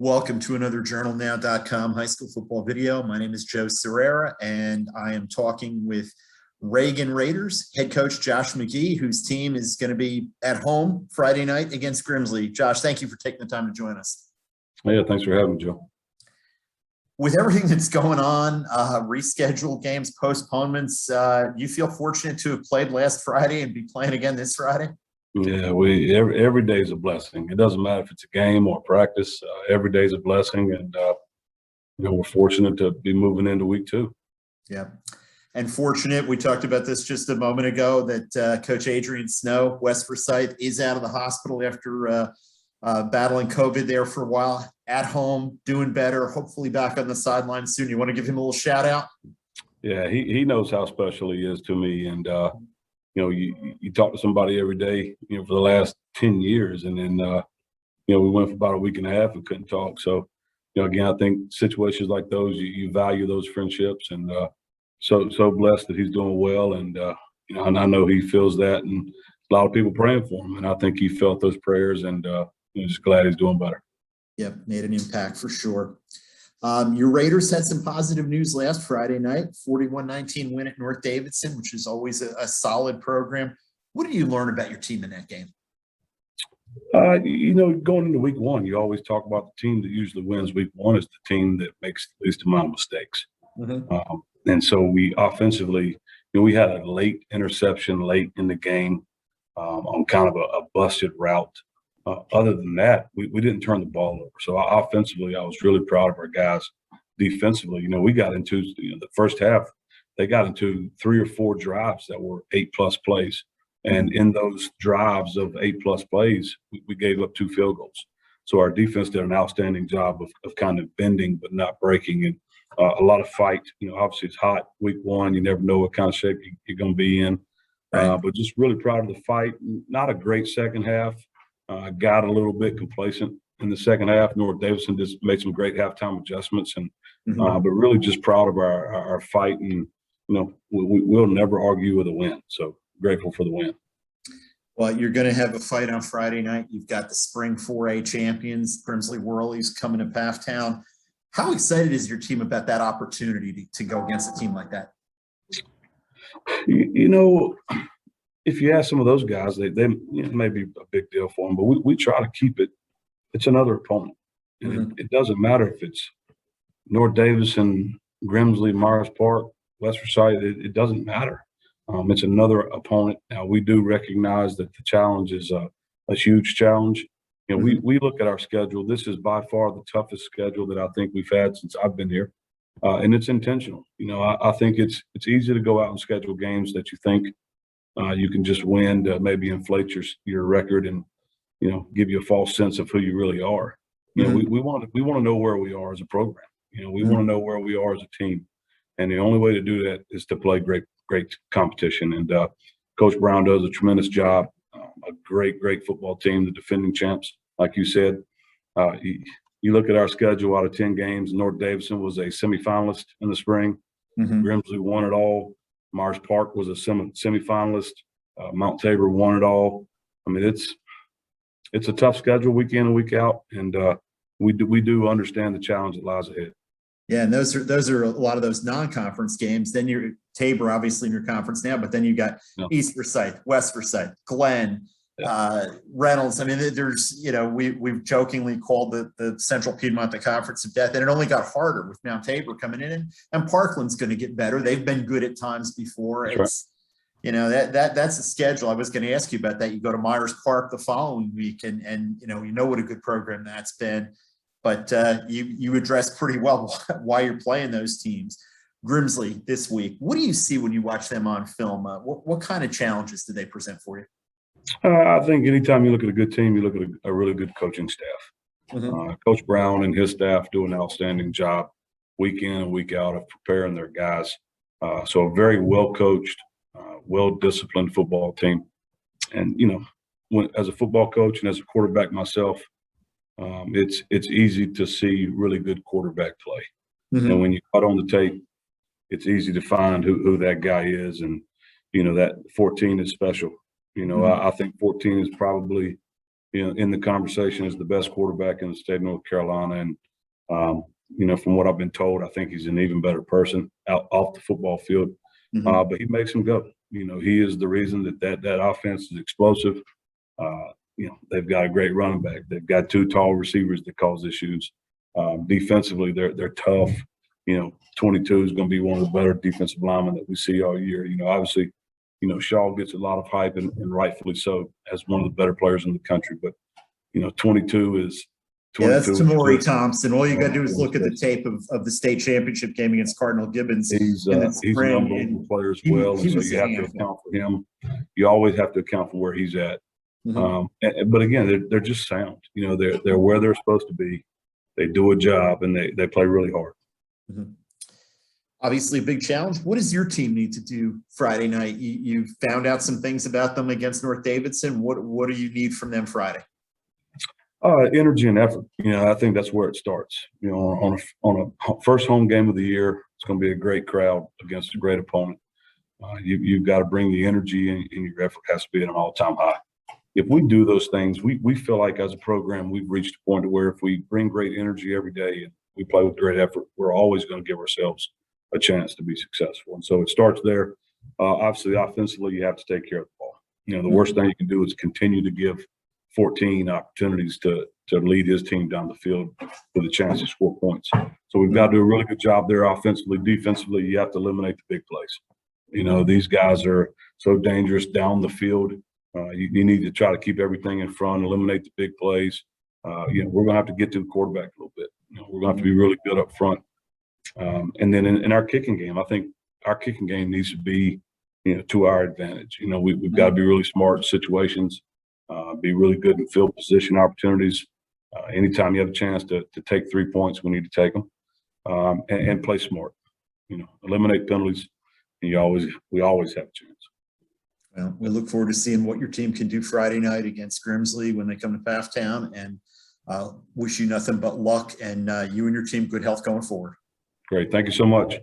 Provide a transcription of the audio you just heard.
Welcome to another journalnow.com high school football video. My name is Joe Serrera, and I am talking with Reagan Raiders head coach Josh McGee, whose team is going to be at home Friday night against Grimsley. Josh, thank you for taking the time to join us. Yeah, thanks for having me, Joe. With everything that's going on, rescheduled games, postponements, you feel fortunate to have played last Friday and be playing again this Friday? Yeah, every day is a blessing. It doesn't matter if it's a game or practice. Every day is a blessing, and we're fortunate to be moving into week 2. Yeah, and fortunate. We talked about this just a moment ago that Coach ADrian Snow, West Forsyth, is out of the hospital after battling COVID there for a while. At home, doing better. Hopefully back on the sideline soon. You want to give him a little shout out? Yeah, he knows how special he is to me, and you talk to somebody every day, for the last 10 years, and then, we went for about a week and a half and couldn't talk. So, again, I think situations like those, you value those friendships, and so blessed that he's doing well. And, and I know he feels that, and a lot of people praying for him. And I think he felt those prayers, and just glad he's doing better. Yep, made an impact for sure. Your Raiders had some positive news last Friday night, 41-19 win at North Davidson, which is always a solid program. What did you learn about your team in that game? Going into week 1, you always talk about the team that usually wins week 1 is the team that makes the least amount of mistakes. Mm-hmm. And so we offensively, we had a late interception late in the game on kind of a busted route. Other than that, we didn't turn the ball over. So offensively, I was really proud of our guys. Defensively, we got into the first half. They got into 3 or 4 drives that were 8+ plays. And in those drives of 8+ plays, we gave up 2 field goals. So our defense did an outstanding job of kind of bending but not breaking. And a lot of fight. Obviously it's hot week 1. You never know what kind of shape you're going to be in. Right. But just really proud of the fight. Not a great second half. Got a little bit complacent in the second half. North Davidson just made some great halftime adjustments, and but really just proud of our fight. And we'll never argue with a win. So grateful for the win. Well, you're going to have a fight on Friday night. You've got the spring 4A champions, Grimsley Whirlies, coming to Pafftown. How excited is your team about that opportunity to go against a team like that? If you ask some of those guys, they may be a big deal for them, but we try to keep it. It's another opponent. And it doesn't matter if it's North Davidson, Grimsley, Myers Park, West Forsyth. It doesn't matter. It's another opponent. Now, we do recognize that the challenge is a huge challenge. We look at our schedule. This is by far the toughest schedule that I think we've had since I've been here, and it's intentional. I think it's easy to go out and schedule games that you think you can just win to maybe inflate your record and give you a false sense of who you really are. We want to know where we are as a program. We want to know where we are as a team, and the only way to do that is to play great competition. And Coach Brown does a tremendous job. A great football team, the defending champs, like you said. You look at our schedule out of 10 games. North Davidson was a semifinalist in the spring. Grimsley won it all. Myers Park was a semifinalist. Mount Tabor won it all. I mean, it's a tough schedule week in and week out, and we do understand the challenge that lies ahead. Yeah, and those are a lot of those non-conference games. Then you're Tabor, obviously, in your conference now, but then you got East Forsyth, West Forsyth, Glenn, Reynolds. I mean, there's we've jokingly called the Central Piedmont the Conference of Death, and it only got harder with Mount Tabor coming in, and Parkland's going to get better. They've been good at times before. That's right. That's a schedule. I was going to ask you about that. You go to Myers Park the following week, and you know what a good program that's been. But you addressed pretty well why you're playing those teams. Grimsley this week, what do you see when you watch them on film? What kind of challenges do they present for you? I think anytime you look at a good team, you look at a really good coaching staff. Coach Brown and his staff do an outstanding job week in and week out of preparing their guys. So a very well-coached, well-disciplined football team. And, as a football coach and as a quarterback myself, it's easy to see really good quarterback play. And when you cut on the tape, it's easy to find who that guy is. And, that 14 is special. I think 14 is probably in the conversation as the best quarterback in the state of North Carolina. And, from what I've been told, I think he's an even better person off the football field. But he makes them go. He is the reason that offense is explosive. They've got a great running back. They've got 2 tall receivers that cause issues. Defensively, they're tough. 22 is going to be one of the better defensive linemen that we see all year. Obviously, Shaw gets a lot of hype and rightfully so as one of the better players in the country. But 22 is. Yeah, that's Tamori Thompson. All you got to do is look at the tape of the state championship game against Cardinal Gibbons. He's an unbelievable player as well, and so you have to account for him. You always have to account for where he's at. But again, they're just sound. They're where they're supposed to be. They do a job, and they play really hard. Obviously, a big challenge. What does your team need to do Friday night? You found out some things about them against North Davidson. What do you need from them Friday? Energy and effort. I think that's where it starts. On a first home game of the year, it's going to be a great crowd against a great opponent. You've got to bring the energy, and your effort has to be at an all-time high. If we do those things, we feel like as a program we've reached a point where if we bring great energy every day and we play with great effort, we're always going to give ourselves a chance to be successful. And so it starts there. Obviously, offensively, you have to take care of the ball. The worst thing you can do is continue to give 14 opportunities to lead his team down the field with a chance to score points. So we've got to do a really good job there offensively. Defensively, you have to eliminate the big plays. These guys are so dangerous down the field. You need to try to keep everything in front, eliminate the big plays. We're going to have to get to the quarterback a little bit. We're going to have to be really good up front. And then in our kicking game, I think our kicking game needs to be, to our advantage. We've got to be really smart in situations. Be really good in field position opportunities. Anytime you have a chance to take 3 points, we need to take them, and play smart. Eliminate penalties, and we always have a chance. Well, we look forward to seeing what your team can do Friday night against Grimsley when they come to Pathtown, and wish you nothing but luck and you and your team good health going forward. Great. Thank you so much.